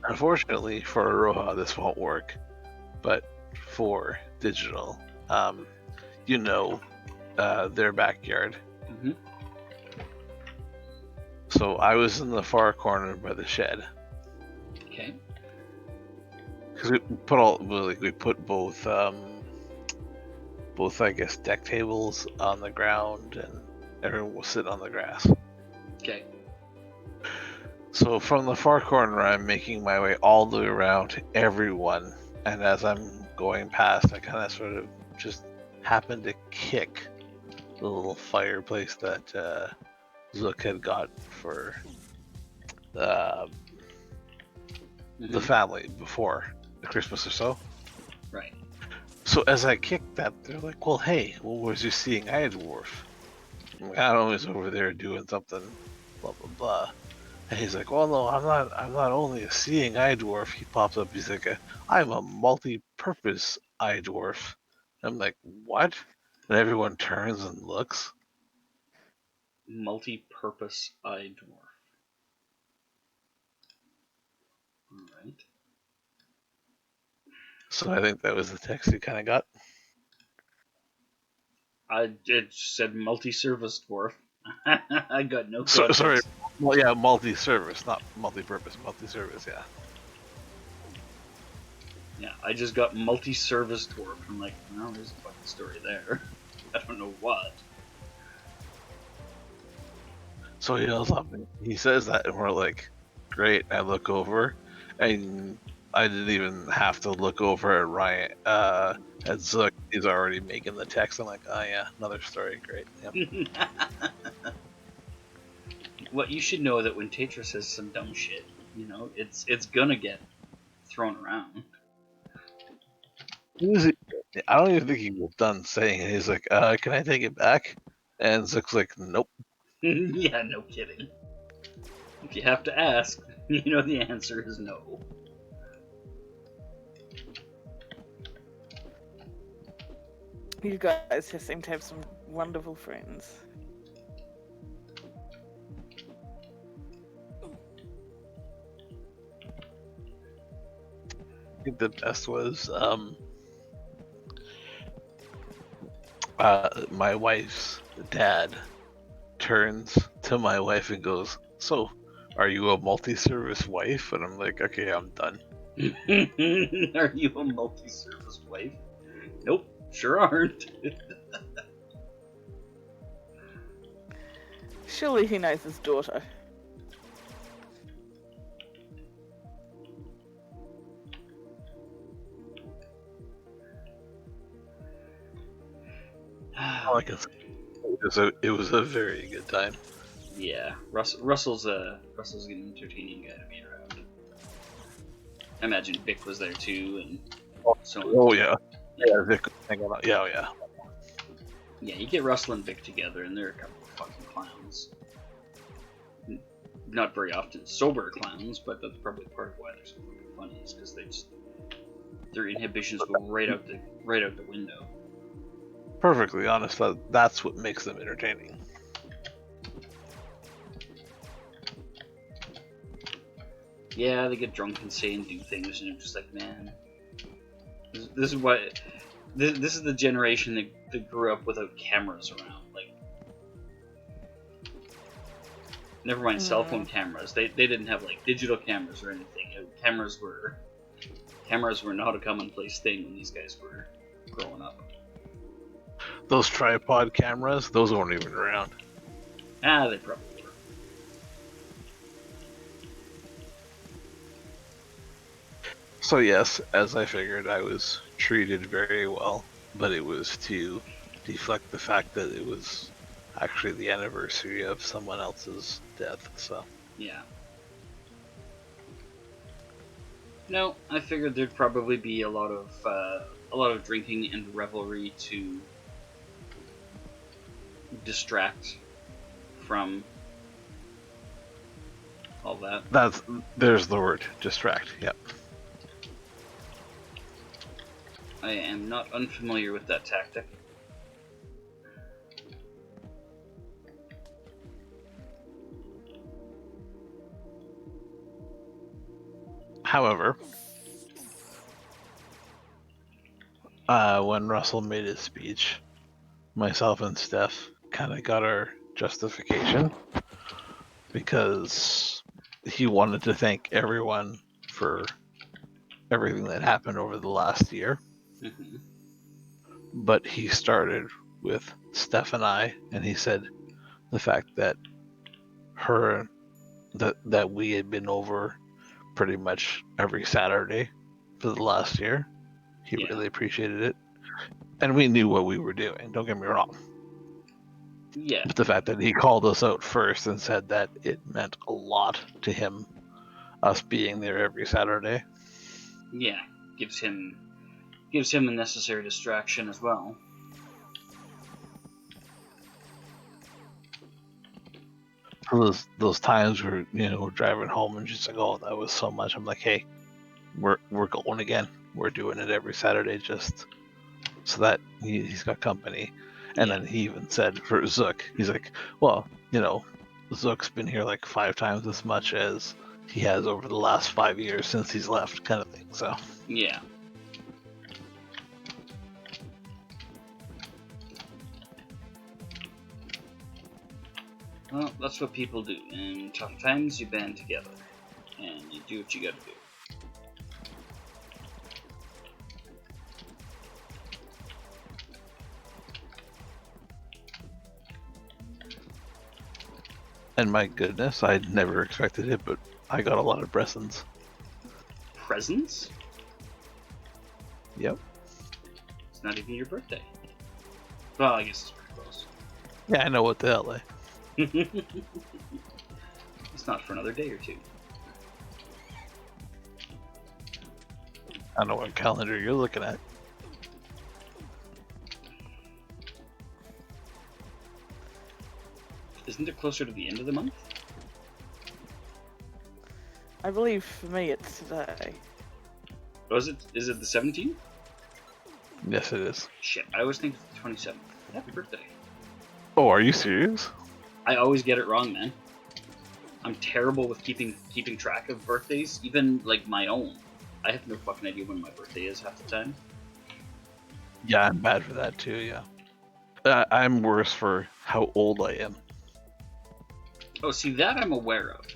Unfortunately for Aroha, this won't work. But for digital, um, you know, their backyard. Mm-hmm. So I was in the far corner by the shed. Okay. Because we put both I guess deck tables on the ground, and everyone will sit on the grass. Okay. So from the far corner, I'm making my way all the way around to everyone, and as I'm going past, I kind of sort of just happen to kick the little fireplace that Zook had got for the family before the Christmas or so. Right. So as I kicked that, they're like, "Well, hey, what was you seeing eye dwarf?" I'm like, "I don't know, he's over there doing something, blah blah blah." And he's like, "Well, no, I'm not. I'm not only a seeing eye dwarf." He pops up. He's like, "I'm a multi-purpose eye dwarf." I'm like, "What?" And everyone turns and looks. Multi-purpose eye dwarf. All right. So I think that was the text you kind of got. It said multi-service dwarf. I got no context. Sorry. Well, yeah, multi-service, not multi-purpose. Multi-service, yeah. Yeah, I just got multi-service dwarf. I'm like, well, there's a fucking story there. I don't know what. So he yells up and he says that, and we're like, great. I look over, and I didn't even have to look over at Ryan. At Zook, he's already making the text. I'm like, oh yeah, another story. Great. Yep. What you should know that when Tetra says some dumb shit, it's gonna get thrown around. I don't even think he was done saying it. He's like, can I take it back? And Zook's like, nope. Yeah, no kidding. If you have to ask, the answer is no. You guys just seem to have some wonderful friends. I think the best was my wife's dad turns to my wife and goes, "So, are you a multi-service wife?" And I'm like, "Okay, I'm done." Are you a multi-service wife? Nope, sure aren't. Surely he knows his daughter. Like it was a very good time. Yeah, Russell's an entertaining guy to be around. I imagine Vic was there too, and so on. Oh yeah, yeah, Vic. Yeah, oh, yeah. Yeah, you get Russell and Vic together, and they're a couple of fucking clowns. Not very often sober clowns, but that's probably part of why they're so fucking funny. Is because their inhibitions go right out the window. Perfectly honest, that's what makes them entertaining. Yeah, they get drunk and say and do things, and I'm just like, man, this is what this is the generation that grew up without cameras around. Like, never mind cell phone cameras. They didn't have like digital cameras or anything. Cameras were not a commonplace thing when these guys were growing up. Those tripod cameras, those weren't even around. They probably were. So yes, as I figured, I was treated very well, but it was to deflect the fact that it was actually the anniversary of someone else's death. So yeah. No, I figured there'd probably be a lot of drinking and revelry to distract from all that. There's the word, distract. Yep. I am not unfamiliar with that tactic. However, when Russell made his speech, myself and Steph kind of got our justification because he wanted to thank everyone for everything that happened over the last year. Mm-hmm. But he started with Steph and I, and he said the fact that that we had been over pretty much every Saturday for the last year. He Yeah. really appreciated it. And we knew what we were doing, don't get me wrong. Yeah. But the fact that he called us out first and said that it meant a lot to him, us being there every Saturday. Yeah. Gives him a necessary distraction as well. For those times where, we're driving home and just like, oh, that was so much. I'm like, hey, we're going again. We're doing it every Saturday just so that he's got company. And then he even said for Zook, he's like, well, Zook's been here like 5 times as much as he has over the last 5 years since he's left, kind of thing. So yeah. Well, that's what people do. In tough times, you band together, and you do what you gotta do. and my goodness, I never expected it, but I got a lot of presents. Presents? Yep. It's not even your birthday. Well, I guess it's pretty close. Yeah, I know what the hell. It's not for another day or two. I don't know what calendar you're looking at. Isn't it closer to the end of the month? I believe for me it's today. Oh, is it the 17th? Yes, it is. Shit, I always think it's the 27th. Happy birthday. Oh, are you serious? I always get it wrong, man. I'm terrible with keeping track of birthdays, even like my own. I have no fucking idea when my birthday is half the time. Yeah, I'm bad for that too, yeah. I'm worse for how old I am. Oh, see, that I'm aware of.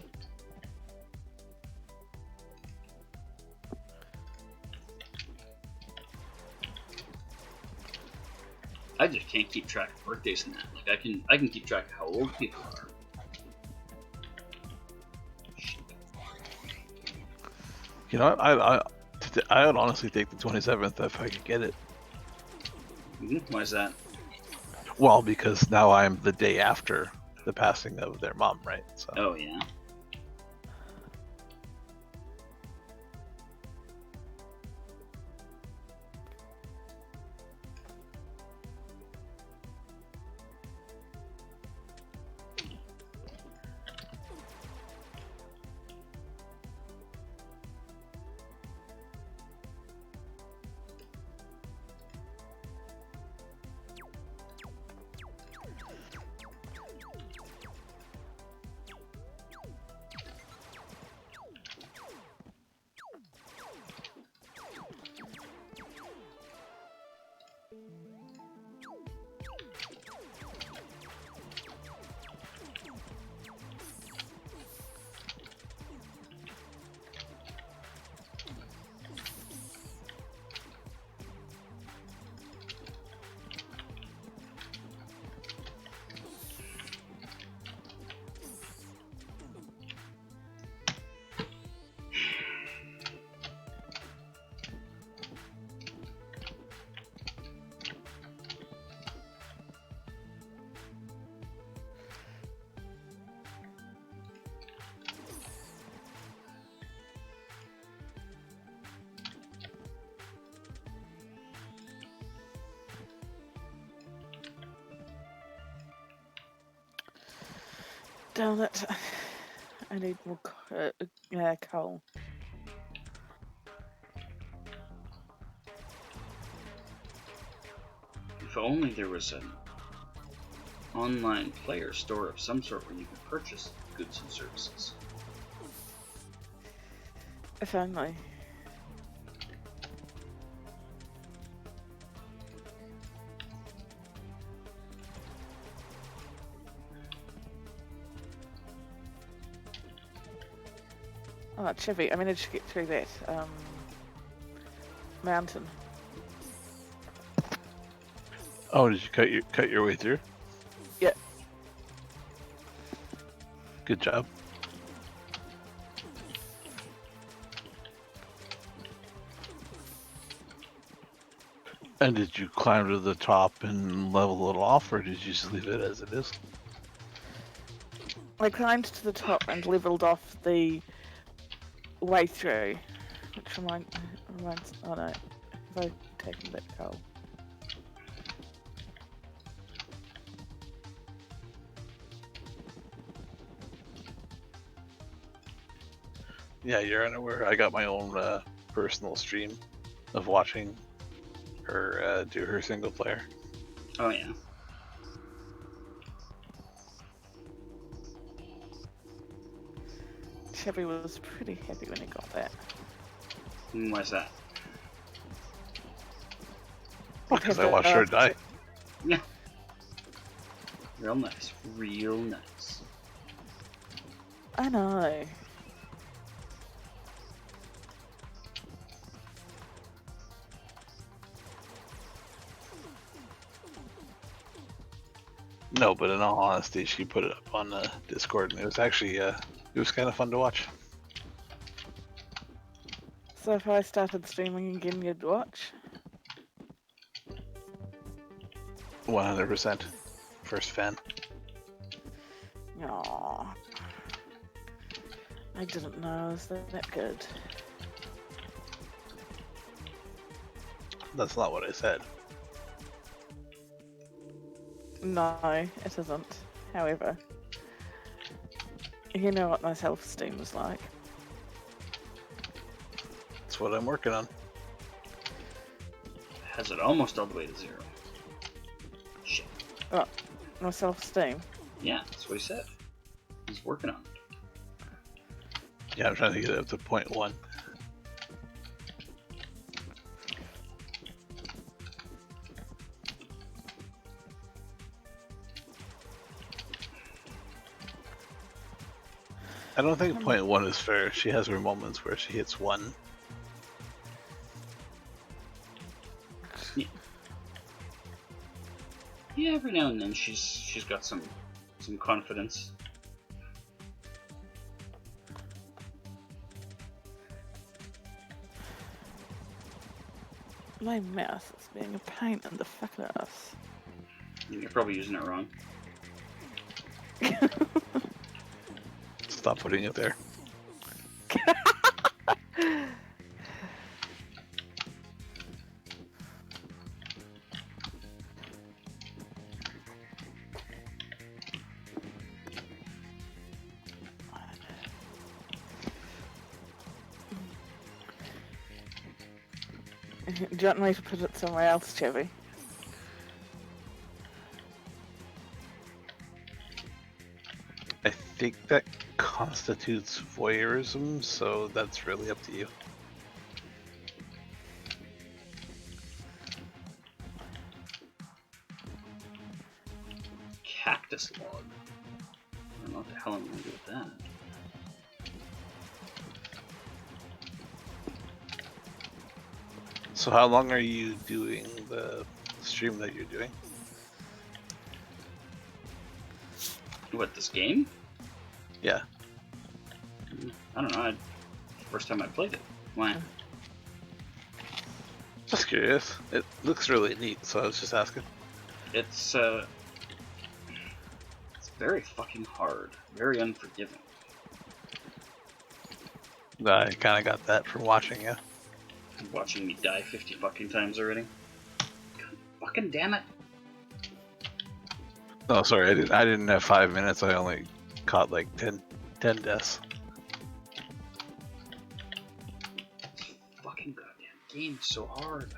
I just can't keep track of birthdays and that. Like I can keep track of how old people are. You know, I would honestly take the 27th if I could get it. Why is that? Well, because now I'm the day after the passing of their mom, right? So. Oh yeah. Damn it. I need more coal. If only there was an online player store of some sort where you could purchase goods and services. If only. Oh, Chevy, I managed to get through that mountain. Oh, did you cut your way through? Yeah. Good job. And did you climb to the top and level it off, or did you just leave it as it is? I climbed to the top and leveled off the way through, which reminds. Oh no, have I taken that coal? Yeah, you're unaware. I got my own personal stream of watching her do her single player. Oh yeah. Chevy was pretty happy when he got that. Why's that? Because I watched her die. Yeah. Real nice. Real nice. I know. No, but in all honesty, she put it up on the Discord, and it was actually it was kind of fun to watch. So if I started streaming again, you'd watch? 100%. First fan. Aww. I didn't know it was that good. That's not what I said. No, it isn't. However, you know what my self-esteem is like. That's what I'm working on. Has it almost all the way to 0. Shit. Oh, my self-esteem. Yeah, that's what he said. He's working on it. Yeah, I'm trying to get it up to 0.1. I don't think 0.1 is fair. She has her moments where she hits 1. Yeah, every now and then she's got some confidence. My mouse is being a pain in the fucking ass. You're probably using it wrong. Stop putting it there. Do you want me to put it somewhere else, Chevy? I think that constitutes voyeurism, so that's really up to you. Cactus log. I don't know what the hell I'm gonna do with that. So how long are you doing the stream that you're doing? What, this game? Yeah. I don't know. First time I played it. Why? Just curious. It looks really neat, so I was just asking. It's very fucking hard. Very unforgiving. I kind of got that from watching you. Watching me die 50 fucking times already. God fucking damn it. Oh, sorry, I didn't have 5 minutes. I only caught like 10 deaths. Fucking goddamn game is so hard.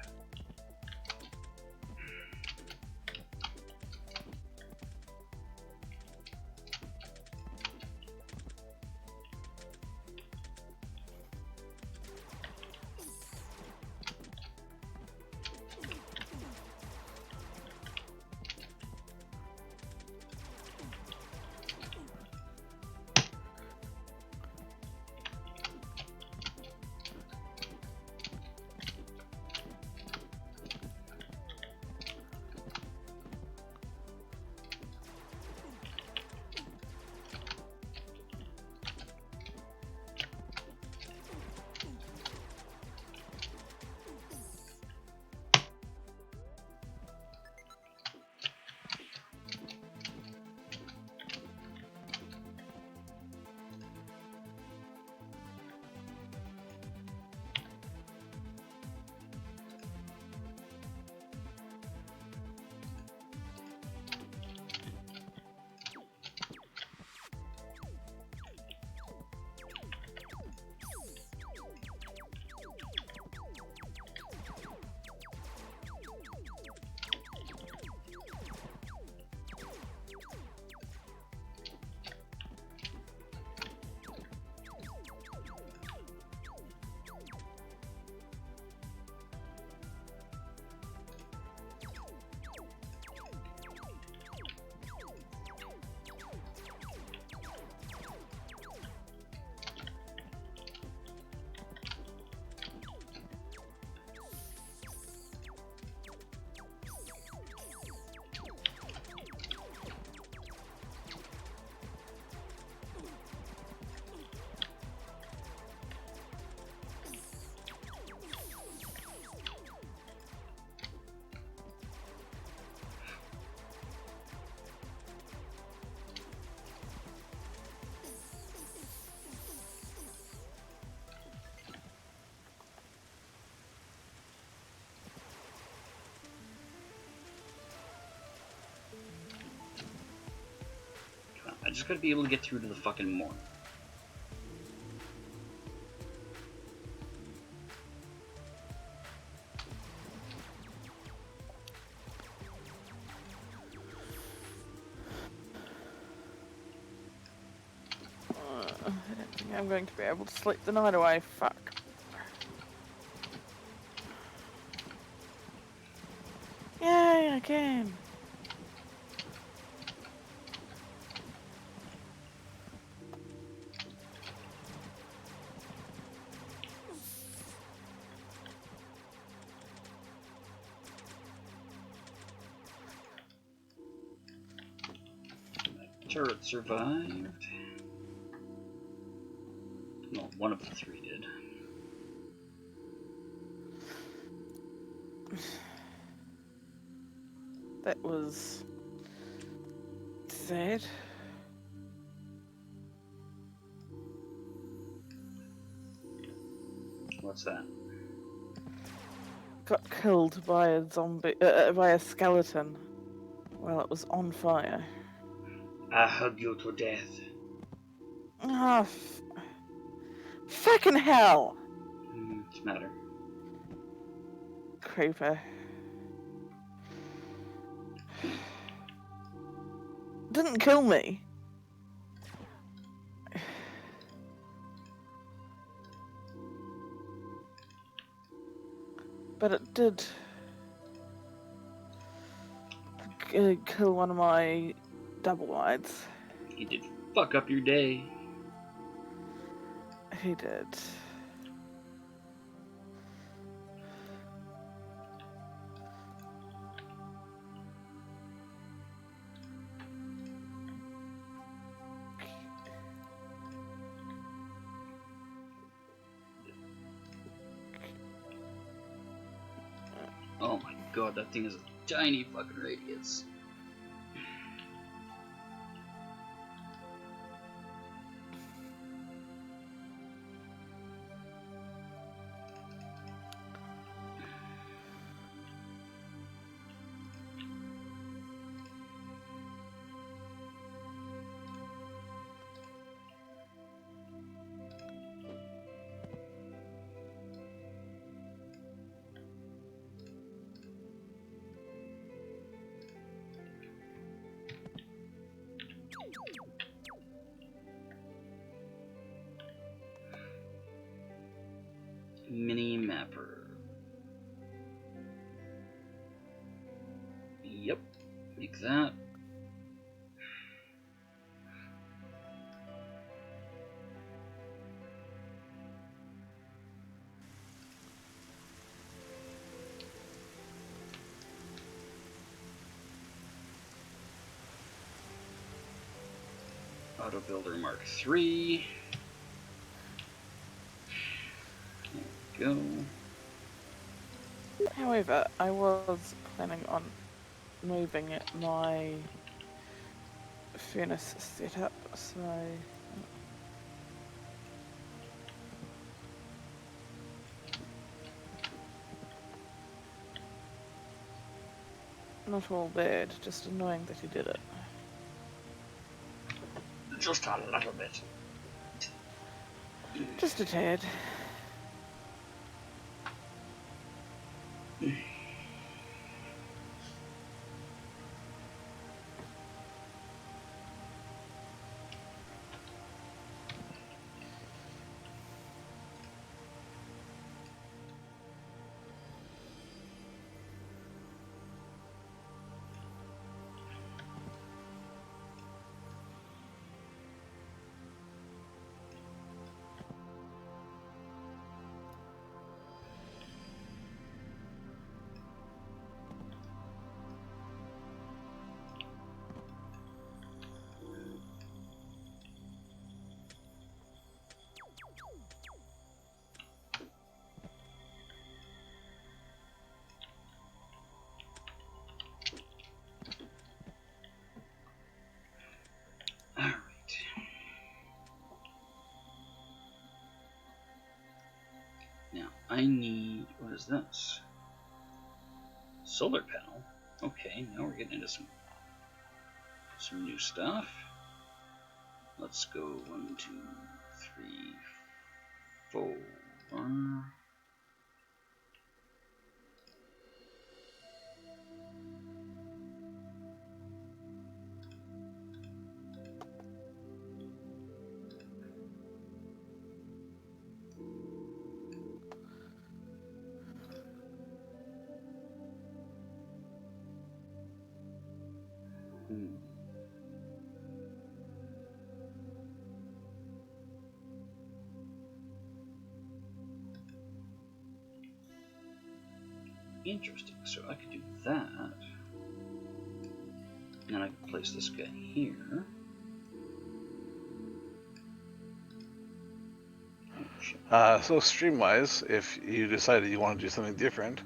just gotta be able to get through to the fucking morning. I don't think I'm going to be able to sleep the night away. Fuck. Yay, I can. Turret survived. No, one of the three did. That was sad. What's that? Got killed by a zombie, by a skeleton while it was on fire. I hug you to death. Ah, fucking hell! What's the matter? Creeper. Didn't kill me. But it did kill one of my double wides. He did fuck up your day. He did. Oh my god, that thing is a tiny fucking radius. Mini mapper. Yep, make that. Auto Builder Mark III. There we go. However, I was planning on moving my furnace setup, so not all bad, just annoying that he did it. Just a little bit. Just a tad. Alright. Now, I need... what is this? Solar panel? Okay, now we're getting into some new stuff. Let's go 1, 2, 3, 4. Interesting. So I could do that. And I could place this guy here. Oh, shit. So stream-wise, if you decided you want to do something different,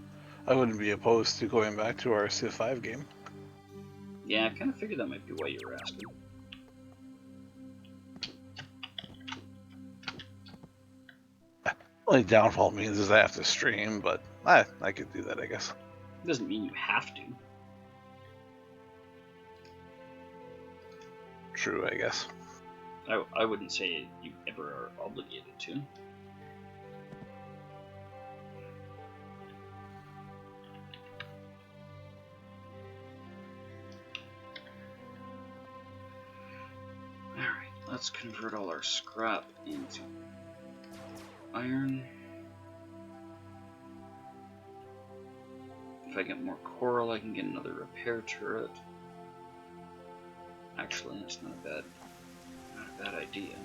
I wouldn't be opposed to going back to our Civ 5 game. Yeah, I kind of figured that might be why you were asking. Only downfall means is I have to stream, but I could do that, I guess. Doesn't mean you have to. True, I guess. I wouldn't say you ever are obligated to. Alright, let's convert all our scrap into iron. If I get more coral, I can get another repair turret. Actually, that's not a bad idea.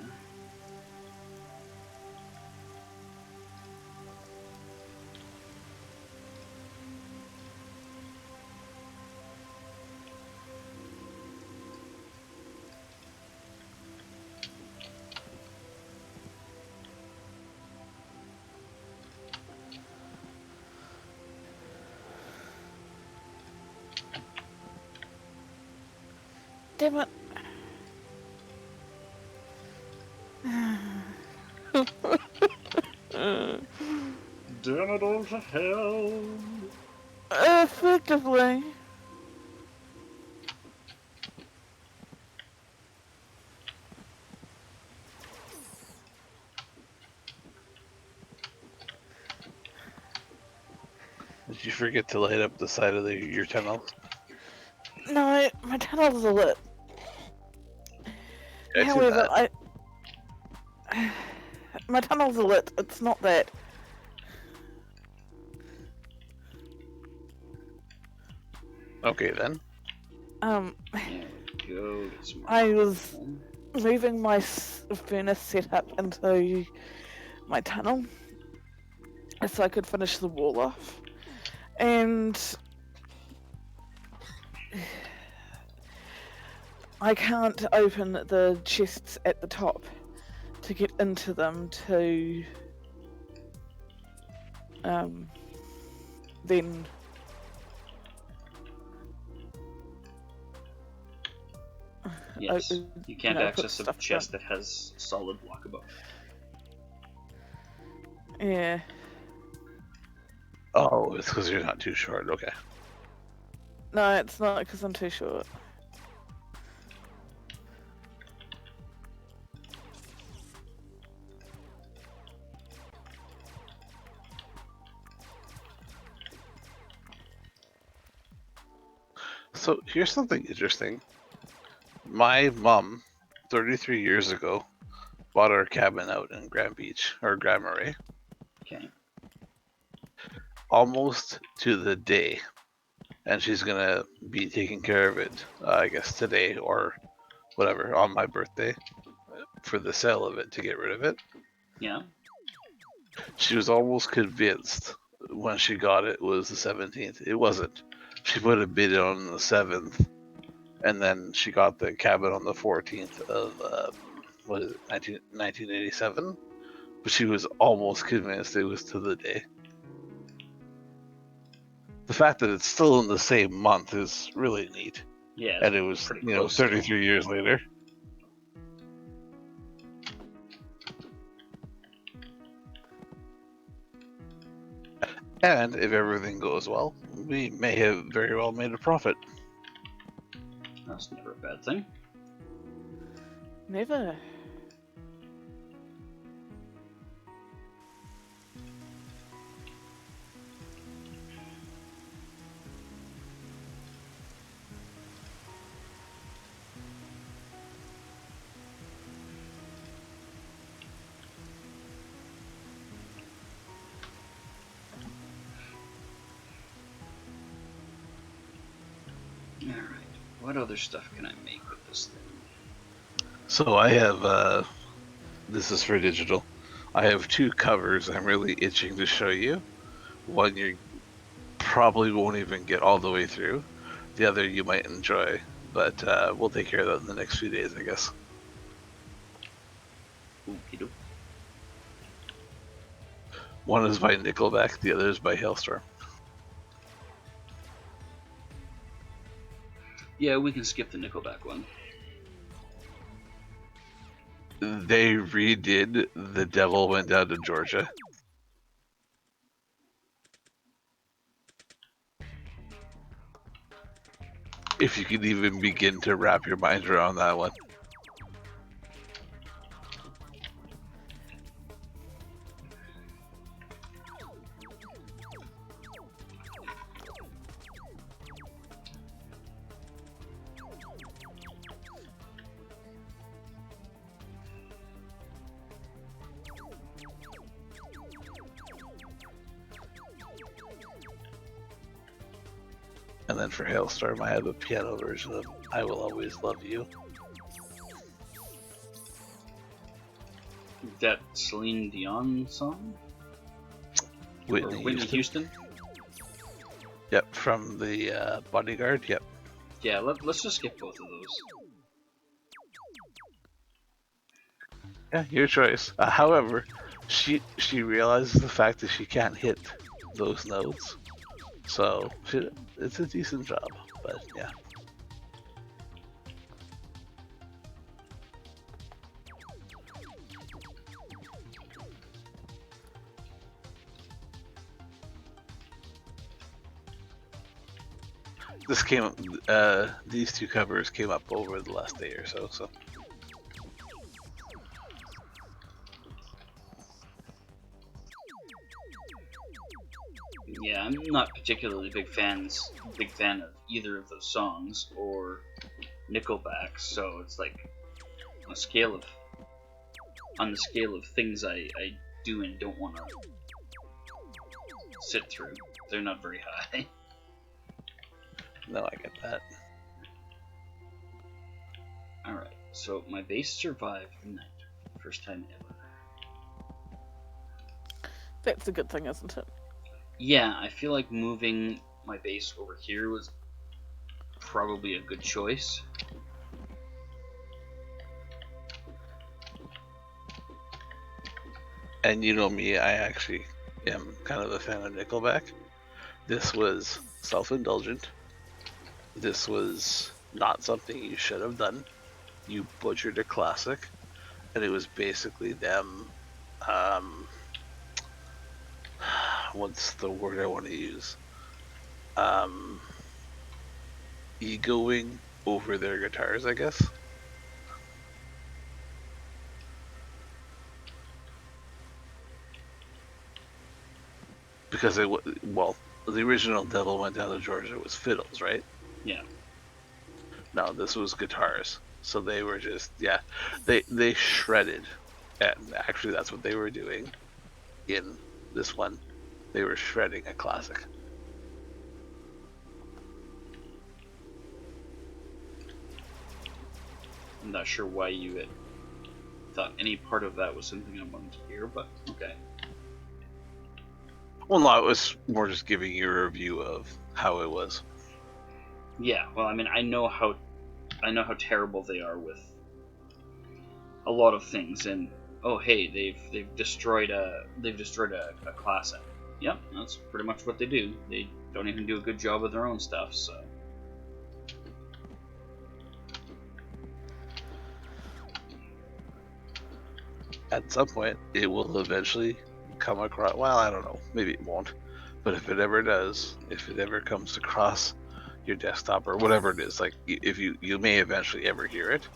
Damn it. Damn it all to hell! Effectively. Did you forget to light up the side of your tunnel? No, my tunnels are lit. I see However, that. my tunnels are lit. It's not that. Okay then. There we go. Get some more I was coal. moving my furnace setup into my tunnel so I could finish the wall off. And I can't open the chests at the top to get into them to then Yes, you can't put access a stuff chest that has a solid block above. Yeah. Oh, it's because you're not too short. Okay. No, it's not because I'm too short. So here's something interesting. My mom, 33 years ago, bought our cabin out in Grand Beach, or Grand Marais, Okay. almost to the day. And she's gonna be taking care of it, I guess today or whatever, on my birthday, for the sale of it, to get rid of it. Yeah. She was almost convinced when she got it was the 17th. It wasn't. She put a bid on the 7th, and then she got the cabin on the 14th of, what is it, 1987? But she was almost convinced it was to the day. The fact that it's still in the same month is really neat. Yeah. And it was, pretty you know, close, 33 years later. And if everything goes well, we may have very well made a profit. That's never a bad thing. Never. Alright, what other stuff can I make with this thing? So I have, this is for digital. I have 2 covers I'm really itching to show you. One you probably won't even get all the way through. The other you might enjoy, but we'll take care of that in the next few days, I guess. Okie doke. One is by Nickelback, the other is by Hailstorm. Yeah, we can skip the Nickelback one. They redid The Devil Went Down to Georgia. If you could even begin to wrap your mind around that one. And then for Hailstorm, I have a piano version of I Will Always Love You. That Celine Dion song? Whitney, Or Whitney Houston? Yep, from the Bodyguard, yep. Yeah, let's just skip both of those. Yeah, your choice. However, she realizes the fact that she can't hit those notes. So, it's a decent job, but yeah. These 2 covers came up over the last day or so. Yeah, I'm not particularly big fan of either of those songs or Nickelback, so it's like on the scale of things I do and don't want to sit through, they're not very high. No, I get that. Alright, so my base survived the night. First time ever. That's a good thing, isn't it? Yeah, I feel like moving my base over here was probably a good choice. And you know me, I actually am kind of a fan of Nickelback. This was self-indulgent. This was not something you should have done. You butchered a classic, and it was basically them, what's the word I want to use? Egoing over their guitars, I guess. Because the original Devil Went Down to Georgia was fiddles, right? Yeah. No, this was guitars. So they were just, yeah, they shredded. And actually that's what they were doing in this one. They were shredding a classic. I'm not sure why you had thought any part of that was something I wanted to hear, but okay. Well, no, it was more just giving you a review of how it was. Yeah, well, I mean, I know how terrible they are with a lot of things, and oh hey, they've destroyed a classic. Yep, that's pretty much what they do. They don't even do a good job of their own stuff, so. At some point, it will eventually come across. Well, I don't know. Maybe it won't. But if it ever does, if it ever comes across your desktop or whatever it is, like if you may eventually ever hear it,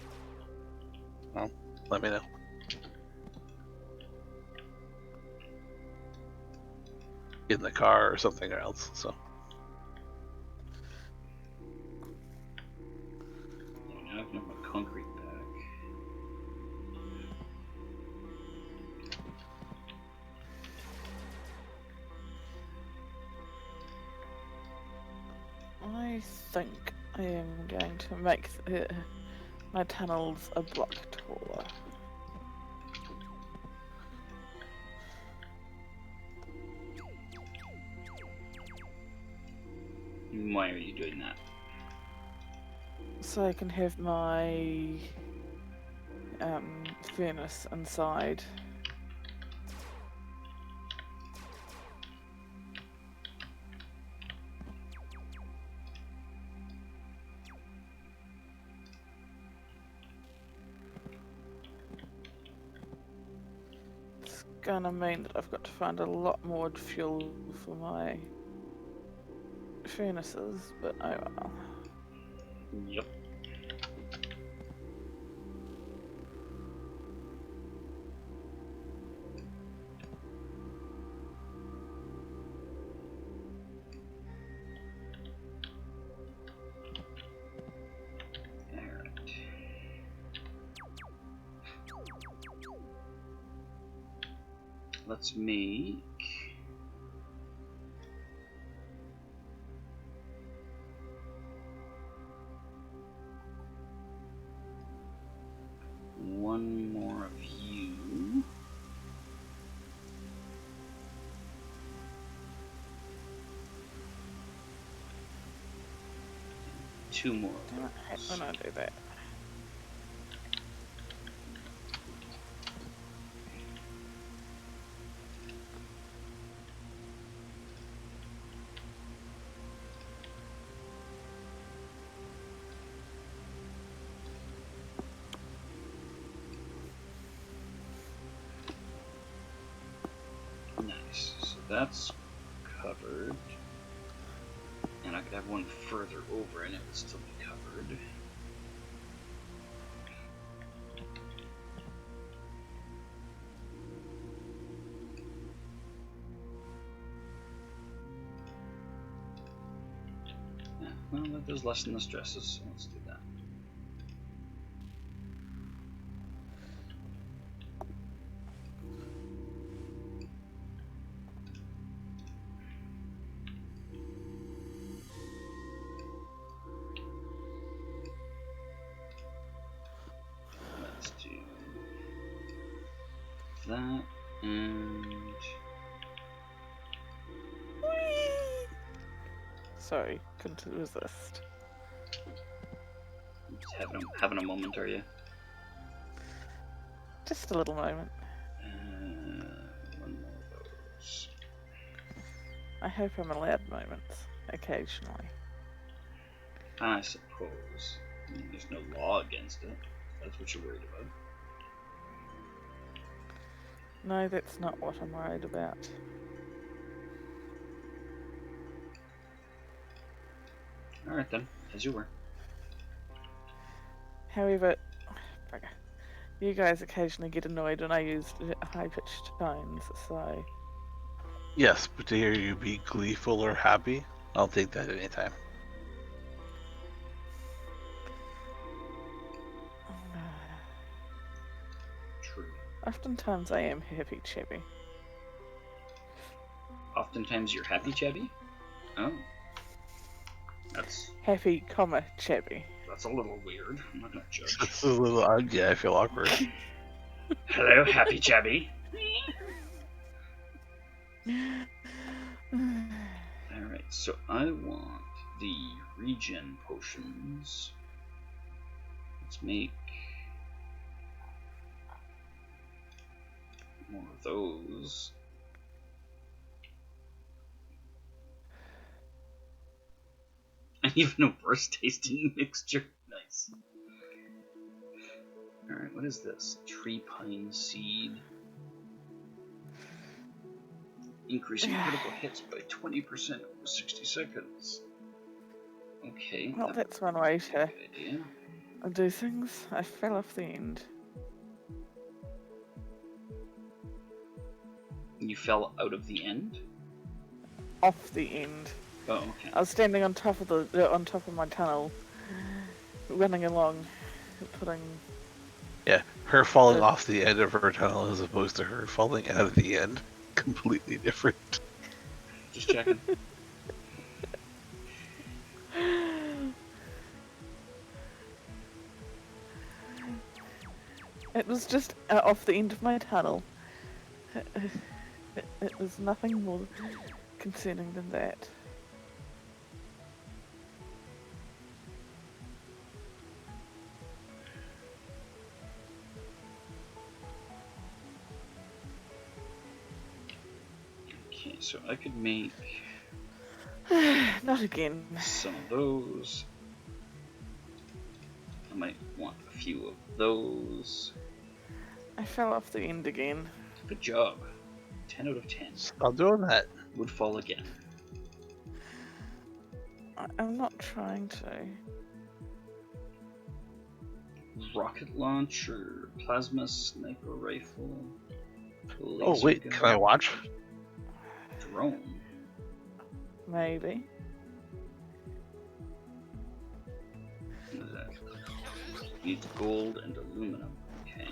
well, let me know. In the car or something else. So Yeah, now I can have my concrete back. I think I am going to make my tunnels a block taller. Why are you doing that? So I can have my furnace inside. It's gonna mean that I've got to find a lot more fuel for my furnaces, but oh well. Yep. Alright. Let's make... one more of you. Two more Damn of it, I hate those. when I do that. Nice. So that's covered. And I could have one further over and it would still be covered. Yeah, well, that does lessen the stresses, so let's do that. Let's do that and Whee! Sorry, couldn't resist. just having a moment, are you? Just a little moment. One more of those. I hope I'm allowed moments occasionally. I suppose. I mean, there's no law against it. That's what you're worried about. No, that's not what I'm worried about. Alright then, as you were. However, bugger, you guys occasionally get annoyed when I use high-pitched tones, so... yes, but to hear you be gleeful or happy, I'll take that anytime. True. Oftentimes I am happy, Chevy. Oftentimes you're happy, Chevy? Oh. Happy, comma, Chevy. That's a little weird. I'm not gonna judge. It's a little odd. Yeah, I feel awkward. Hello, happy Chevy. Alright, so I want the regen potions. Let's make more of those. And even a worse tasting mixture. Nice. Alright, what is this? Tree pine seed. Increasing critical hits by 20% over 60 seconds. Okay. Well, that's one way to Good idea. do things. I fell off the end. You fell out of the end? Off the end. Oh, okay. I was standing on top of on top of my tunnel, running along, putting. Yeah, her falling off the end of her tunnel as opposed to her falling out of the end. Completely different. Just checking. It was just off the end of my tunnel. It was nothing more concerning than that. Okay, so I could make Not again. some of those. I might want a few of those. I fell off the end again. Good job. 10 out of 10. Stop doing that. Would fall again. I'm not trying to. Rocket launcher, plasma sniper rifle. Oh Laser wait, gun, can I watch? Drone. Maybe. What is that? Needs gold and aluminum. Okay.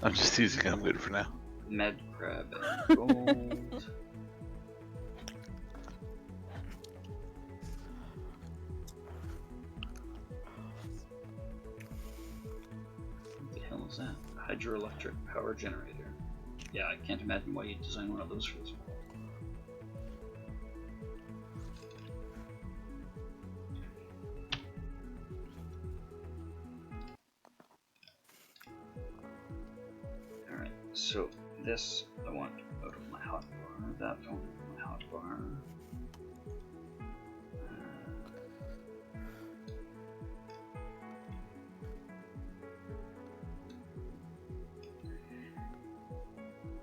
I'm just using it. I'm good for now. Med crab and gold. What the hell is that? Hydroelectric power generator. Yeah, I can't imagine why you'd design one of those for this world. Alright, so this I want out of my hot bar, that I want out of my hot bar.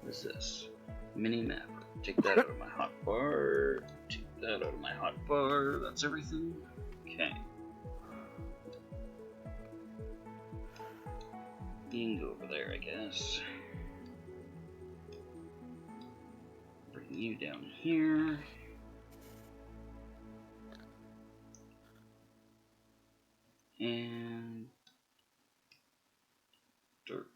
What is this? Mini map. Take that out of my hot bar. Take that out of my hot bar. That's everything. Okay. You can go over there, I guess. Bring you down here. And dirt.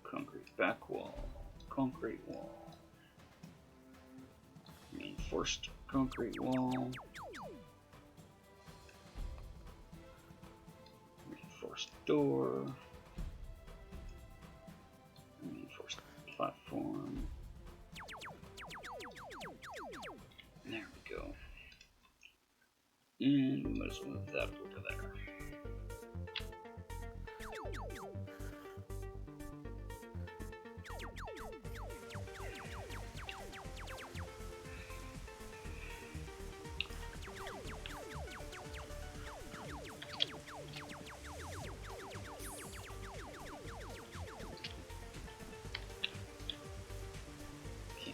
Concrete back wall. Concrete wall. Reinforced concrete wall. Reinforced door. Reinforced platform. There we go. And we might as well move that over there.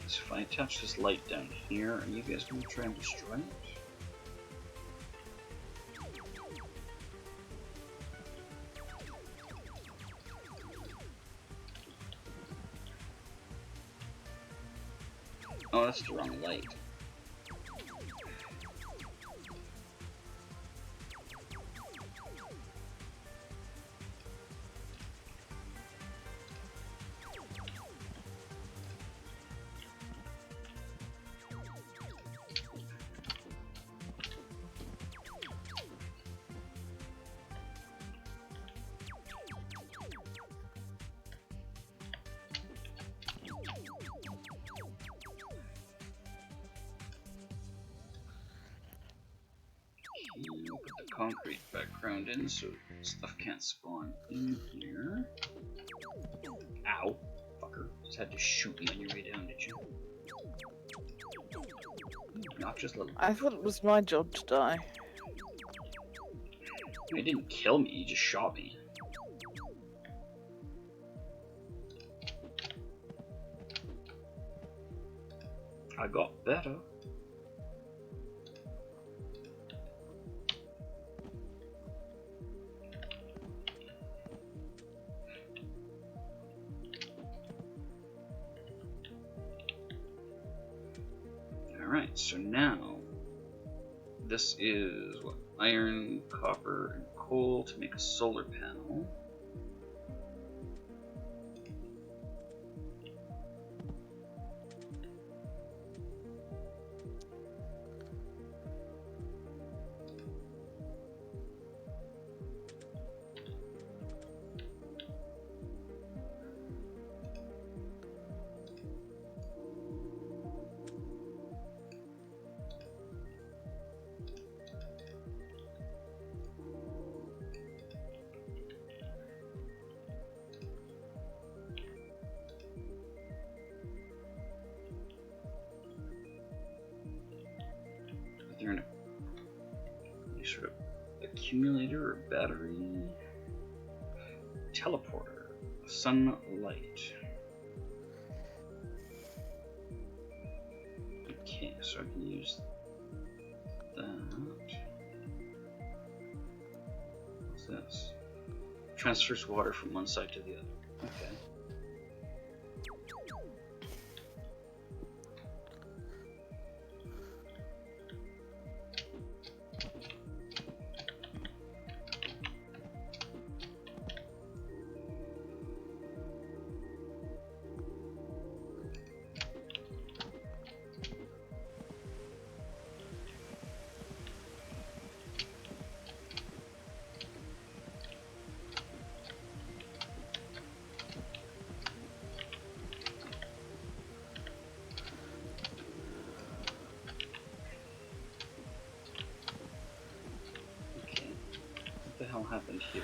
So if I attach this light down here, are you guys going to try and destroy it? Oh, that's the wrong light. We'll put the concrete background in so stuff can't spawn in here. Ow, fucker. Just had to shoot me on your way down, did you? Obnoxious little... I thought it was my job to die. He didn't kill me, he just shot me. I got better. so now this is what? Iron, copper, and coal to make a solar panel. Is there any sort of accumulator or battery? Teleporter. Sunlight. Okay, so I can use that. What's this? Transfers water from one side to the other. Okay. What the hell happened here?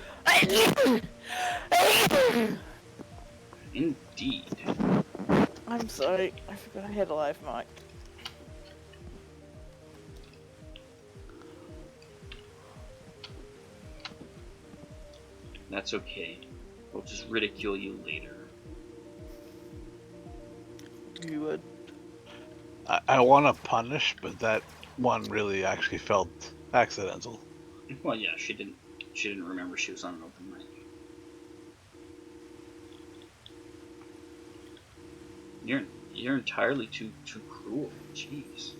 Indeed. I'm sorry, I forgot I had a live mic. That's okay. We'll just ridicule you later. You would. I want to punish, but that one really actually felt accidental. Well, yeah, she didn't remember she was on an open mic. You're entirely too cruel. Jeez.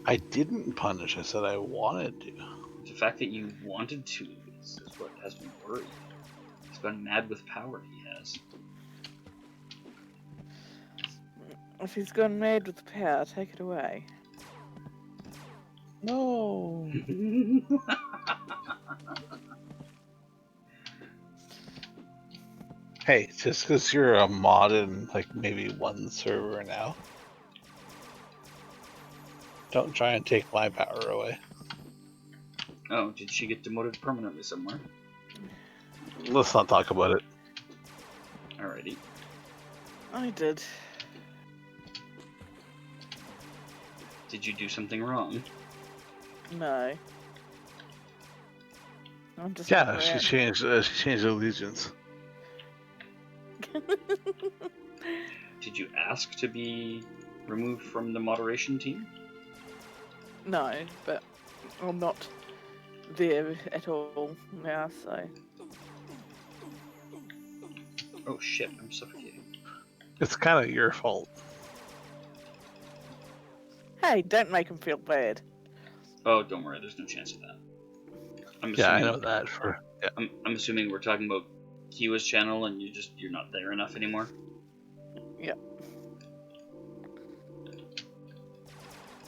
I didn't punish. I said I wanted to. The fact that you wanted to is what has me worried. He's gone mad with power. He has. If he's gone mad with power, take it away. No. Hey, just because you're a mod in like maybe one server now, don't try and take my power away. Oh, did she get demoted permanently somewhere? Let's not talk about it. Alrighty. I did. Did you do something wrong? No. I'm just Yeah, she changed allegiance. Did you ask to be removed from the moderation team? No, but I'm not there at all now, so. Oh shit, I'm suffocating. It's kind of your fault. Hey, don't make him feel bad. Oh, don't worry, there's no chance of that. Yeah, I know that for. Yeah. I'm assuming we're talking about Kiwa's channel and you're not there enough anymore? Yep.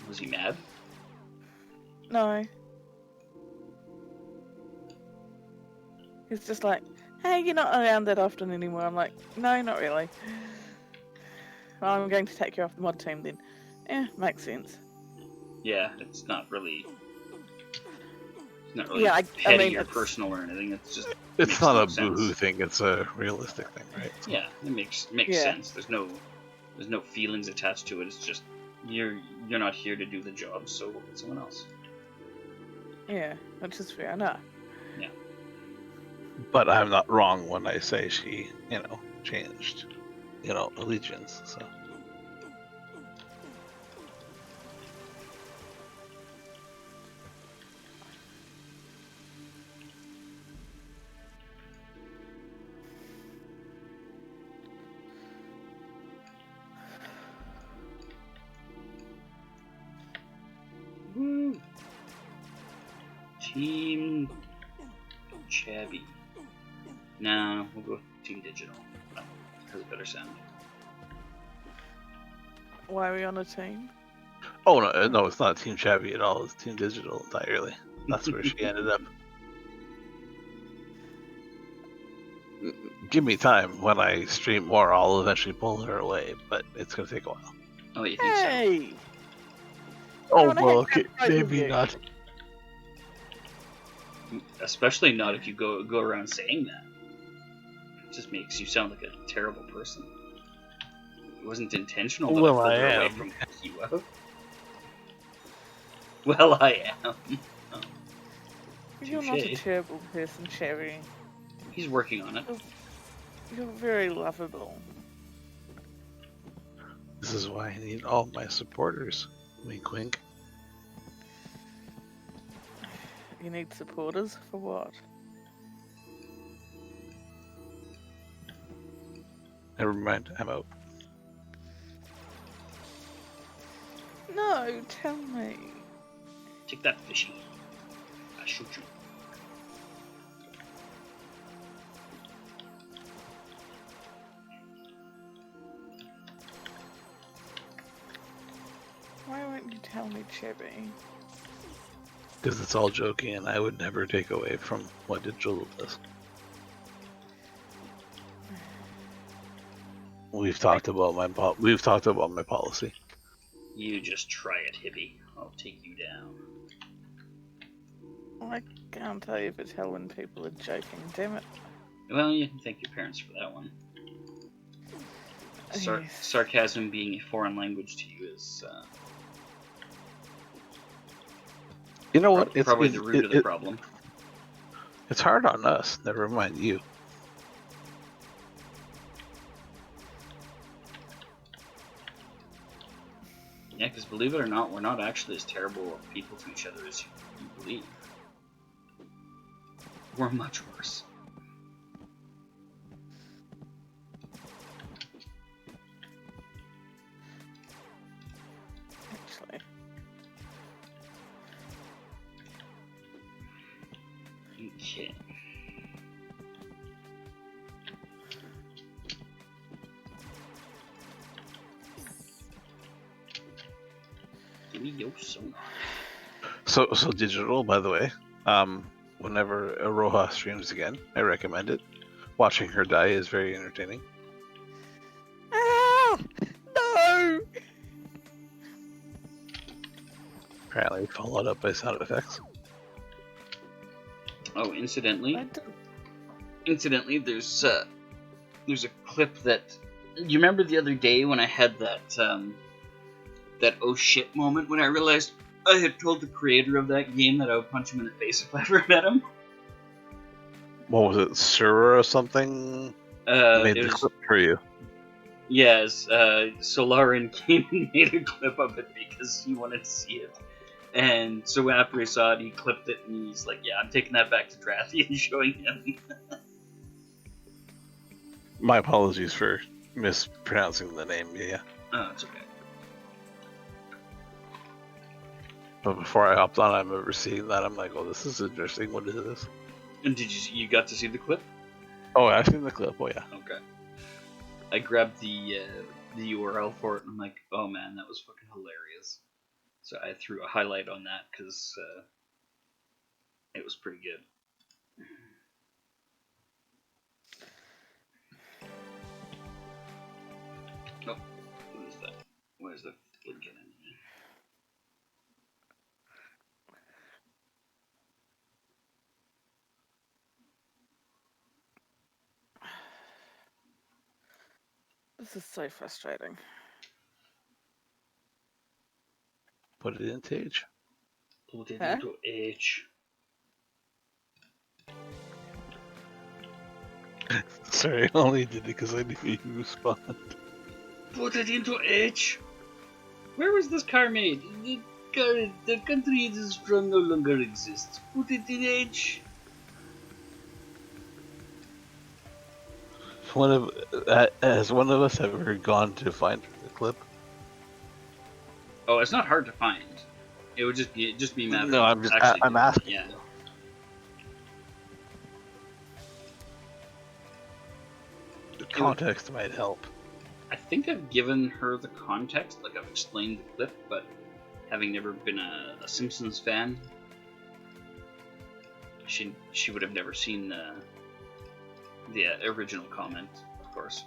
Was he mad? No. He's just like, hey, you're not around that often anymore. I'm like, no, not really. Well, I'm going to take you off the mod team then. Makes sense. Yeah, it's not really Yeah, petty I mean, or personal or anything. It's just It's not no a sense. boohoo thing. It's a realistic thing, right? So. Yeah, it makes Yeah. sense. There's no feelings attached to it. It's just you're not here to do the job, so we'll get someone else. Yeah, which is fair enough. Yeah. But I'm not wrong when I say she, changed, allegiance. So. Team Chabby. No, we'll go with Team Digital. That has a better sound. Why are we on a team? Oh no, it's not Team Chabby at all. It's Team Digital entirely. That's where she ended up. Give me time. When I stream more, I'll eventually pull her away, but it's gonna take a while. Oh, you think so? Hey! Oh wanna well, hang out with maybe you. not. Especially not if you go around saying that. It just makes you sound like a terrible person. It wasn't intentional that Well, I pulled I her away am. from you. Well, I am. Oh, You're not a touche. terrible person, Cherry. He's working on it. You're very lovable. This is why I need all my supporters. Wink, wink. You need supporters for what? Never mind. I'm out. No, tell me. Take that, fishy. I shoot you. Why won't you tell me, Chibby? Because it's all joking, and I would never take away from what Digital does. We've talked about my policy. You just try it, hippie. I'll take you down. I can't tell you if it's hell when people are joking, damn it. Well, you can thank your parents for that one. Yes. Sarcasm being a foreign language to you is You know what? probably the root of the problem. It's hard on us. Never mind you. Yeah, because believe it or not, we're not actually as terrible of people to each other as you believe. We're much worse. Actually. Okay. Give me your sonar. So Digital, by the way, whenever Aroha streams again, I recommend it. Watching her die is very entertaining. Ah! No! Apparently followed up by sound effects. Oh, incidentally, I don't... there's a clip that you remember the other day when I had that oh shit moment when I realized I had told the creator of that game that I would punch him in the face if I ever met him. What was it, Sura or something? Made It the was, clip for you. yes, Solarin came and made a clip of it because he wanted to see it. And so after he saw it, he clipped it and he's like, yeah, I'm taking that back to Drathy and showing him. My apologies for mispronouncing the name, yeah. Oh, it's okay. But before I hopped on, I remember seeing that. I'm like, oh, this is interesting. What is this? And did you got to see the clip? Oh, I've seen the clip. Oh, yeah. Okay. I grabbed the URL for it and I'm like, oh man, that was fucking hilarious. So I threw a highlight on that because it was pretty good. Oh, what is that? Where's the blinking in? This is so frustrating. Put it in Tage. Put it Huh? into H. Sorry, I only did it because I knew you would respond. Put it into H. Where was this car made? The country it is from no longer exists. Put it in H. Has one of us ever gone to find the clip? Oh, it's not hard to find. It would just be a matter No, of I'm actually I'm doing it, asking. yeah. context might help. I think I've given her the context, like I've explained the clip, but having never been a Simpsons fan, she would have never seen the original comment, of course.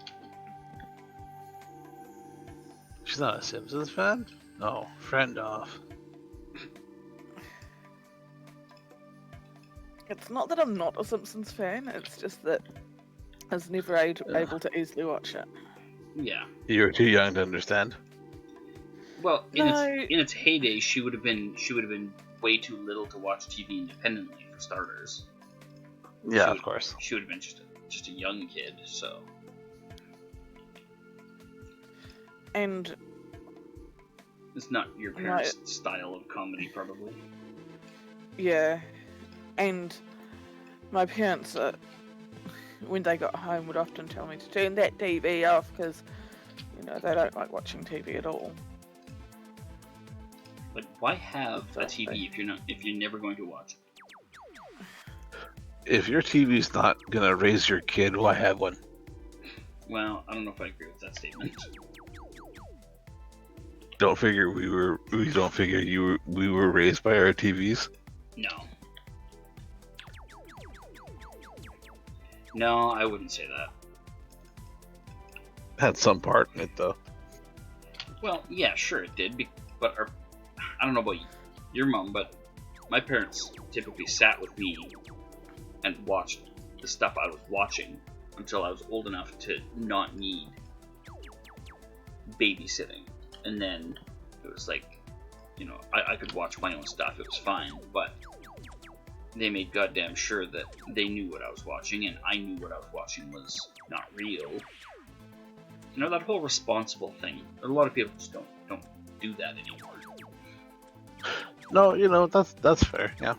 She's not a Simpsons fan? No, friend off. It's not that I'm not a Simpsons fan, it's just that I was never able to easily watch it. Yeah. You were too young to understand. Well, No. in its heyday, she would have been way too little to watch TV independently, for starters. Yeah, of course. She would have been just a young kid, so. And It's not your parents' style of comedy, probably. yeah, and my parents, when they got home, would often tell me to turn that TV off because, you know, they don't like watching TV at all. Like, why have a TV if you're never going to watch it? If your TV's not gonna raise your kid, why have one? Well, I don't know if I agree with that statement. We don't figure we were raised by our TVs. No, I wouldn't say that. Had some part in it though. Well, yeah, sure it did, but I don't know about your mom, but my parents typically sat with me and watched the stuff I was watching until I was old enough to not need babysitting. And then it was like, you know, I could watch my own stuff, it was fine, but they made goddamn sure that they knew what I was watching, and I knew what I was watching was not real. You know, that whole responsible thing. A lot of people just don't do that anymore. No, you know, that's fair, yeah.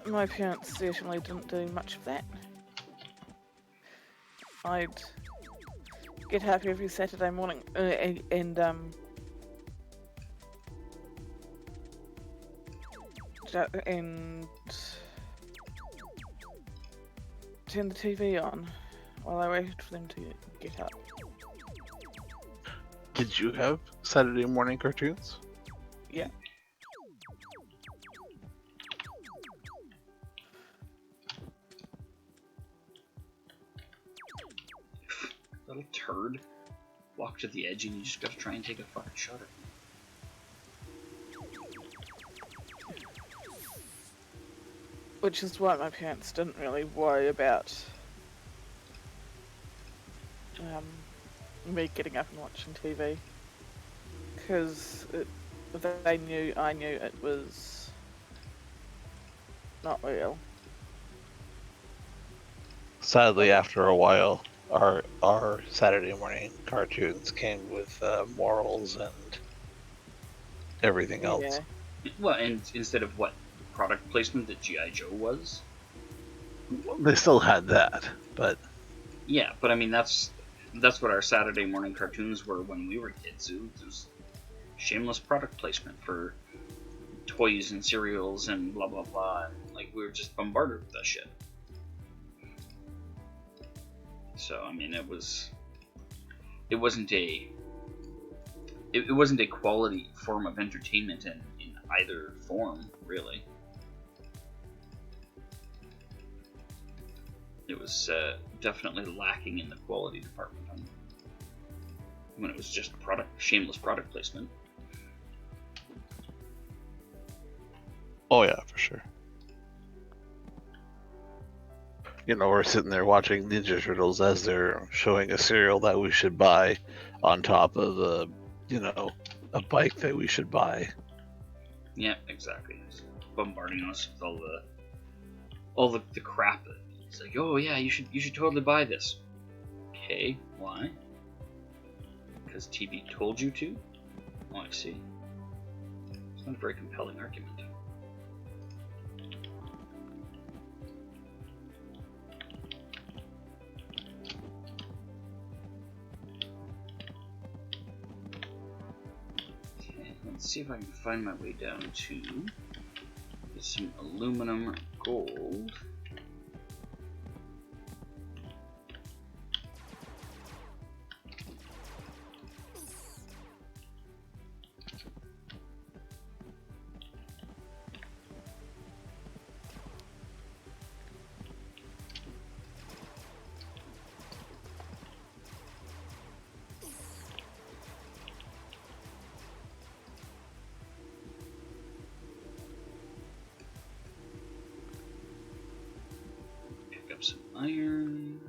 My parents certainly didn't do much of that. I'd get happy every Saturday morning and turn the TV on while I waited for them to get up. Did you have Saturday morning cartoons? Yeah. Little turd. Walk to the edge and you just gotta try and take a fucking shot at him. Which is why my parents didn't really worry about me getting up and watching TV. Because I knew it was not real. Sadly, after a while, our Saturday morning cartoons came with morals and everything else. Yeah. Well, and instead of what product placement that G.I. Joe was? They still had that, but Yeah, but I mean, that's what our Saturday morning cartoons were when we were kids. It was shameless product placement for toys and cereals and blah blah blah. And, like, we were just bombarded with that shit. So I mean, it wasn't a quality form of entertainment in either form, really. It was definitely lacking in the quality department when it was just shameless product placement. oh yeah, for sure. You know, we're sitting there watching Ninja Turtles as they're showing a cereal that we should buy on top of a bike that we should buy. Yeah, exactly. It's bombarding us with all the crap. It's like, oh yeah, you should totally buy this. Okay, why? Because TV told you to? Oh, I see. It's not a very compelling argument. Okay, let's see if I can find my way down to some aluminum gold. iron.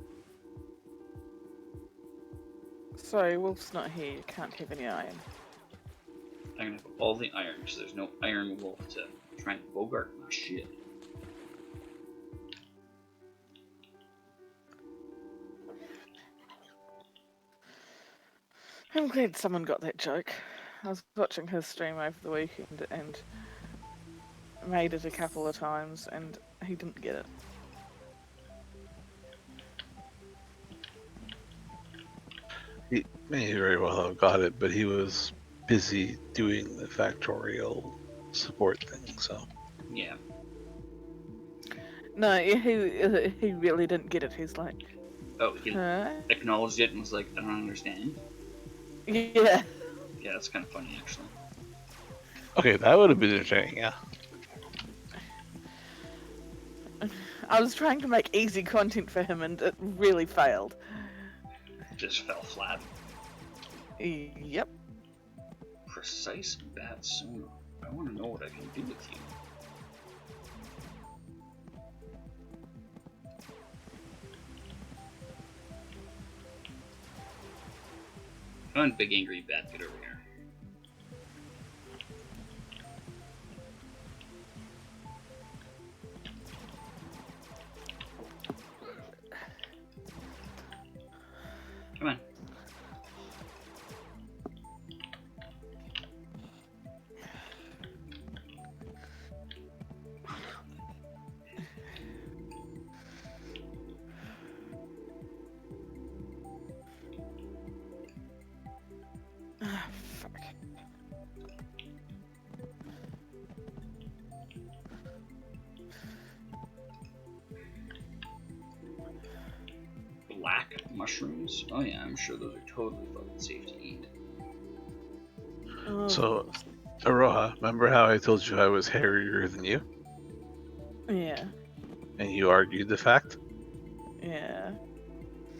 Sorry, Wolf's not here. You can't have any iron. I'm gonna have all the iron because there's no iron wolf to try and bogart my shit. I'm glad someone got that joke. I was watching his stream over the weekend and made it a couple of times and he didn't get it. He may very well have got it, but he was busy doing the factorial support thing, so. Yeah. No, he really didn't get it. He's like, Oh, he huh? acknowledged it and was like, I don't understand. Yeah. Yeah, that's kind of funny, actually. Okay, that would have been entertaining, yeah. I was trying to make easy content for him and it really failed. Just fell flat. Yep. Precise bat sonar. I want to know what I can do with you. Come on, big angry bat, get over here. Come on. Ah, fuck. Black mushrooms? Oh yeah, I'm sure those are totally fucking safe to eat. Oh, So, Aroha, remember how I told you I was hairier than you? yeah, And you argued the fact? yeah.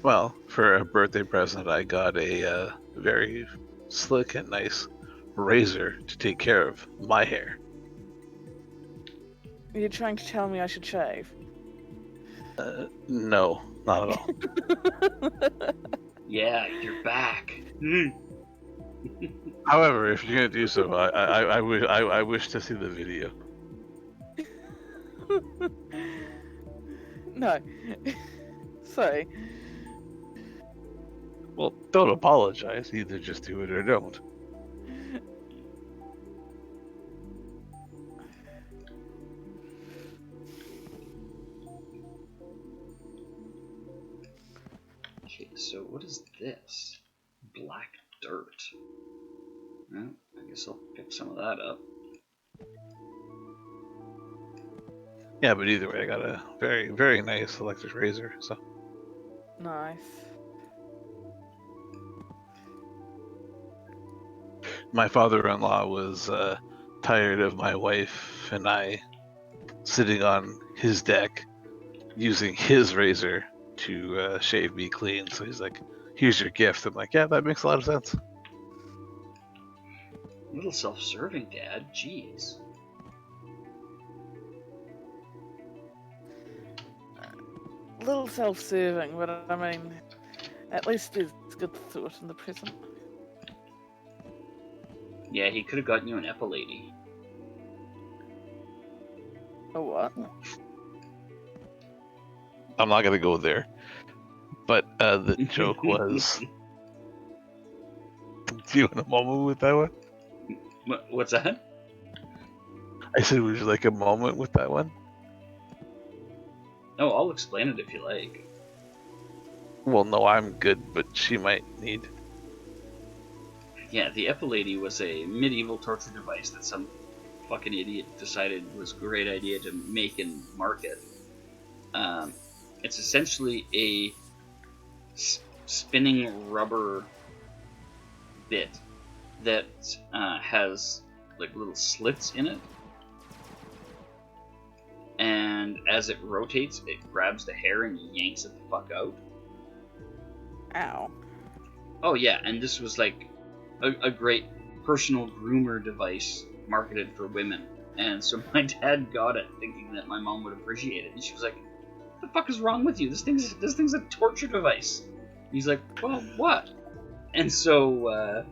Well, for a birthday present, I got a very slick and nice razor to take care of my hair. You're trying to tell me I should shave? No, not at all. Yeah, you're back. However, if you're gonna do so, I wish to see the video. No. Sorry. Well, don't apologize. Either just do it or don't. Okay, so what is this? Black dirt. Well, I guess I'll pick some of that up. Yeah, but either way, I got a very, very nice electric razor. So Nice. my father-in-law was tired of my wife and I sitting on his deck using his razor to shave me clean. So he's like, "Here's your gift." I'm like, "Yeah, that makes a lot of sense." A little self-serving, Dad. Jeez. A little self-serving, but I mean, at least it's good thought in the present. Yeah, he could have gotten you an epilady. Or what? I'm not gonna go there. But the joke was, do you want a moment with that one? What's that? I said, would you like a moment with that one? Oh, I'll explain it if you like. Well, no, I'm good, but she might need. Yeah, the epilady was a medieval torture device that some fucking idiot decided was a great idea to make and market. It's essentially a spinning rubber bit that has like little slits in it, and as it rotates, it grabs the hair and yanks it the fuck out. Ow. Oh yeah, and this was like a great personal groomer device marketed for women. And so my dad got it thinking that my mom would appreciate it. And she was like, the fuck is wrong with you? This thing's a torture device. He's like, well, what? And so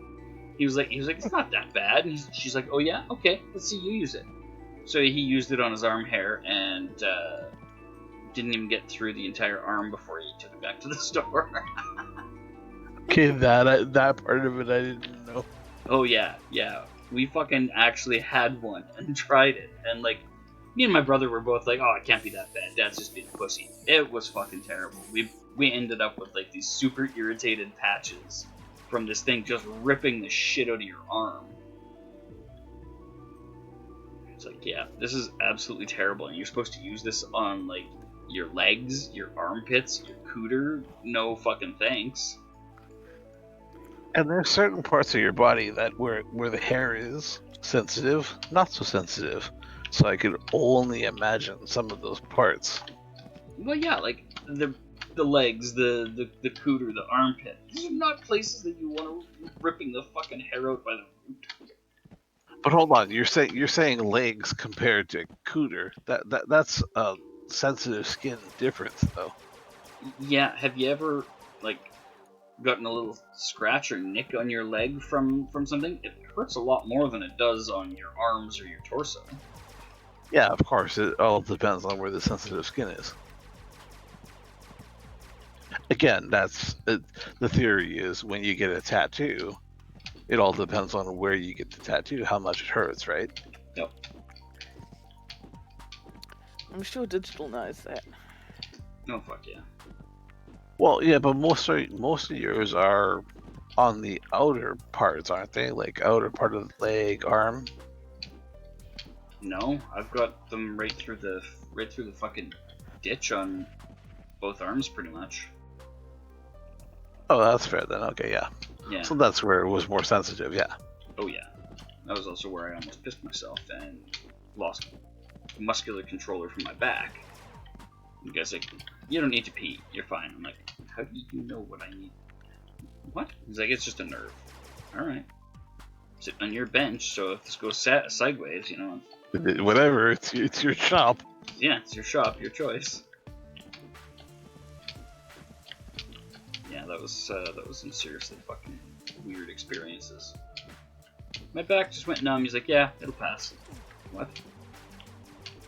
he was like, it's not that bad. And she's like, oh yeah, okay, let's see you use it. So he used it on his arm hair and didn't even get through the entire arm before he took it back to the store. Okay, that part of it I didn't know. Oh yeah. We fucking actually had one and tried it, and like, me and my brother were both like, oh, it can't be that bad. Dad's just being a pussy. It was fucking terrible. We ended up with like these super irritated patches from this thing just ripping the shit out of your arm. It's like, yeah, this is absolutely terrible, and you're supposed to use this on like your legs, your armpits, your cooter. No fucking thanks. And there's certain parts of your body that where the hair is sensitive, not so sensitive. So I could only imagine some of those parts. Well, yeah, like the legs, the cooter, the armpit. These are not places that you want to ripping the fucking hair out by the root. But hold on, you're saying legs compared to cooter. That's a sensitive skin difference, though. Yeah, have you ever like gotten a little scratch or nick on your leg from something? It hurts a lot more than it does on your arms or your torso. Yeah, of course. It all depends on where the sensitive skin is. Again, that's the theory is when you get a tattoo, it all depends on where you get the tattoo, how much it hurts, right? Yep. I'm sure digital knows that. Oh fuck yeah. Well, yeah, but most of yours are on the outer parts, aren't they? Like outer part of the leg, arm. No, I've got them right through the fucking ditch on both arms, pretty much. Oh, that's fair then. Okay, yeah. Yeah. So that's where it was more sensitive, yeah. Oh yeah. That was also where I almost pissed myself and lost muscular controller from my back. You guys like, you don't need to pee. You're fine. I'm like, how do you know what I need? What? He's like, it's just a nerve. All right. Sitting on your bench, so if this goes sideways, you know. Whatever. It's your shop. Yeah, it's your shop, your choice. Yeah, that was some seriously fucking weird experiences. My back just went numb. He's like, yeah, it'll pass. What?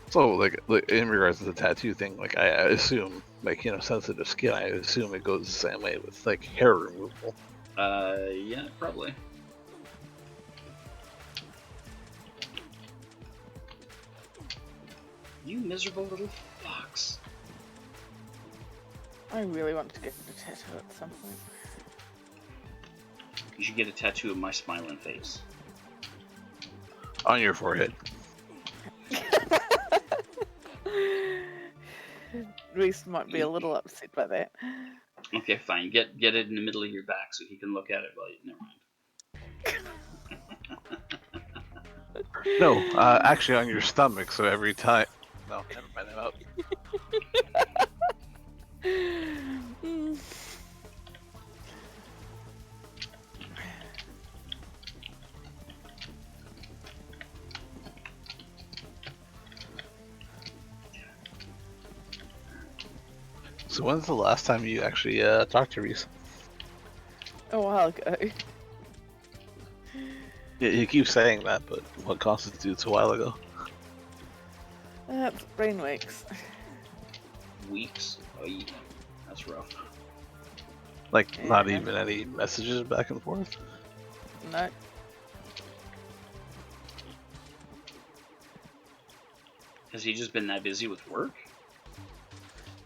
So, like in regards to the tattoo thing, like I assume, like, you know, sensitive skin, I assume it goes the same way with like hair removal. Yeah, probably. You miserable little fox. I really want to get a tattoo at some point. You should get a tattoo of my smiling face. On your forehead. Reese might be a little upset by that. Okay, fine. Get it in the middle of your back so he can look at it while you... Never mind. No, actually on your stomach, so every time... No, never mind, I'm out. So when's the last time you actually talked to Reese? A while ago. Yeah, you keep saying that, but what constitutes a while ago? It's been weeks. Weeks? Oh, yeah. That's rough. Like, not Yeah. even any messages back and forth? No. Has he just been that busy with work?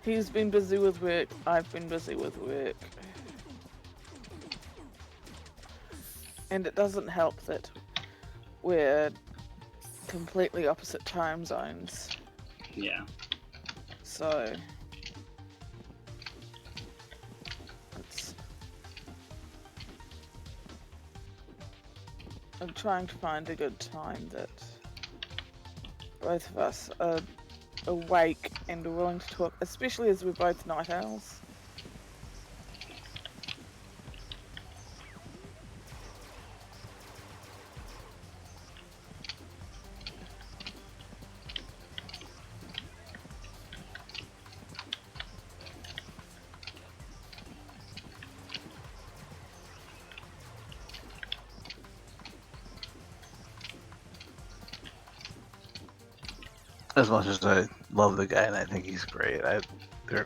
He's been busy with work, I've been busy with work. And it doesn't help that we're completely opposite time zones. Yeah. So I'm trying to find a good time that both of us are awake and are willing to talk, especially as we're both night owls. as much as I love the guy and I think he's great, there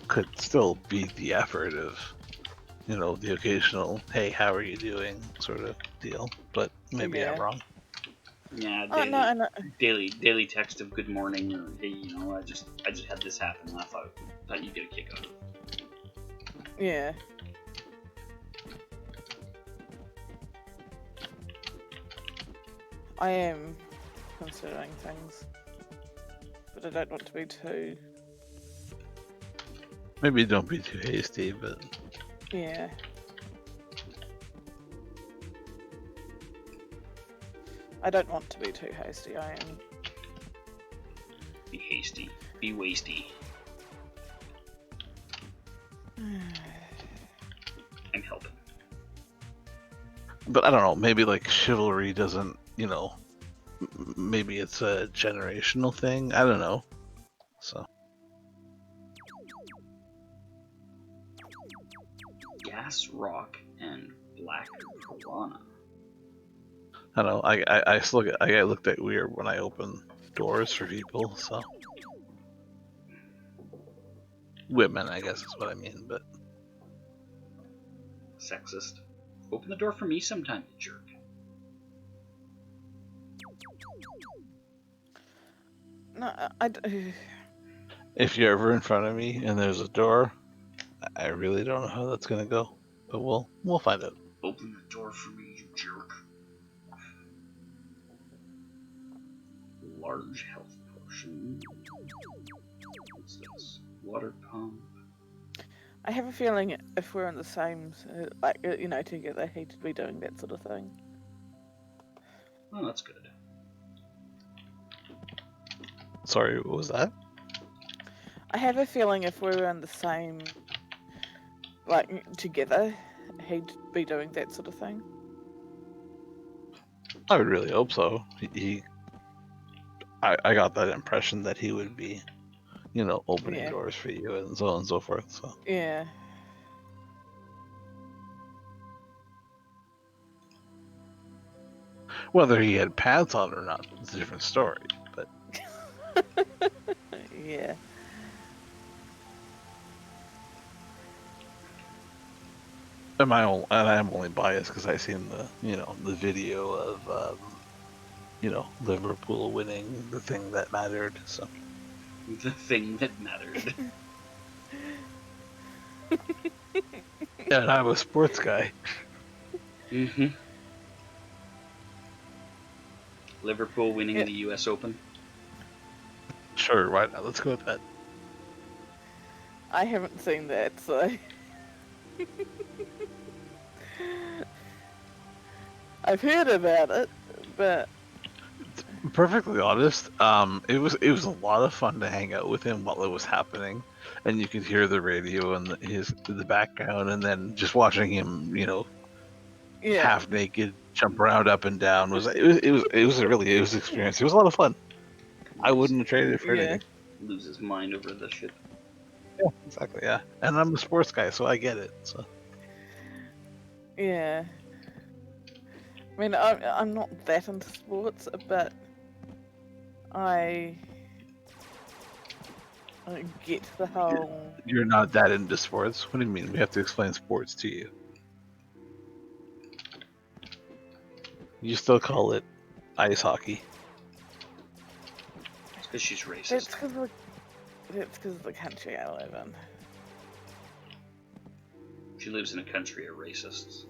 could still be the effort of, the occasional, hey, how are you doing sort of deal. But maybe I'm Yeah. wrong. Yeah, Oh no, I know. daily text of good morning or hey, I just had this happen. And I thought you'd get a kick out of it. Yeah. I am considering things, but I don't want to be too. Maybe don't be too hasty, but Yeah. I don't want to be too hasty. I am. Be hasty. Be wasty. I'm helping. I don't know. Maybe like chivalry doesn't, maybe it's a generational thing. I don't know. So Gas, rock, and black piranha. I don't know. I still get I get looked at weird when I open doors for people. So women, I guess is what I mean. But Sexist. Open the door for me sometime, you jerk. No, if you're ever in front of me and there's a door, I really don't know how that's gonna go. But we'll find out. Open the door for me, you jerk. Large health potion. What's this? Water pump. I have a feeling if we're in the same, together, he'd be doing that sort of thing. Oh, that's good. Sorry, what was that? I have a feeling if we were in the same, together, he'd be doing that sort of thing. I would really hope so. I got that impression that he would be, opening Yeah. doors for you and so on and so forth. So Yeah. whether he had pants on or not, it's a different story. But Yeah. and I'm only biased because I seen the video of Liverpool winning the thing that mattered. So The thing that mattered. yeah, and I'm a sports guy. Mm-hmm. Liverpool winning Yeah. the U.S. Open. Sure, why not? Let's go with that. I haven't seen that, so. I've heard about it, but Perfectly honest, it was a lot of fun to hang out with him while it was happening, and you could hear the radio and the background, and then just watching him, yeah. half naked, jump around up and down was it was an experience. It was a lot of fun. I wouldn't have traded it for Yeah. anything. Lose his mind over this shit. Yeah, exactly. Yeah, and I'm a sports guy, so I get it. So Yeah. I mean, I'm not that into sports, but I get the whole. you're not that into sports. What do you mean? We have to explain sports to you. You still call it ice hockey. It's because she's racist. That's because of the country I live in. She lives in a country of racists.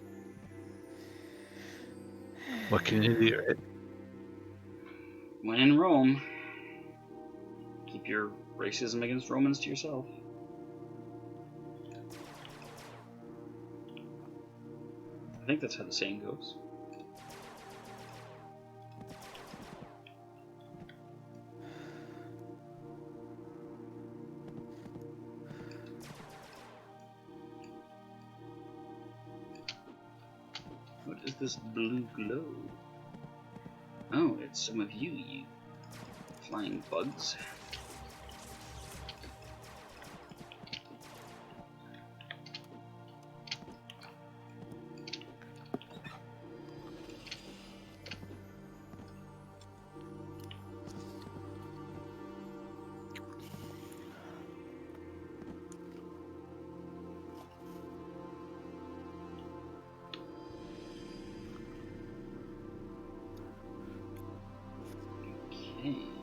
What can you do, right? When in Rome, keep your racism against Romans to yourself. I think that's how the saying goes. What is this blue glow? Oh, it's some of you, you flying bugs. Okay.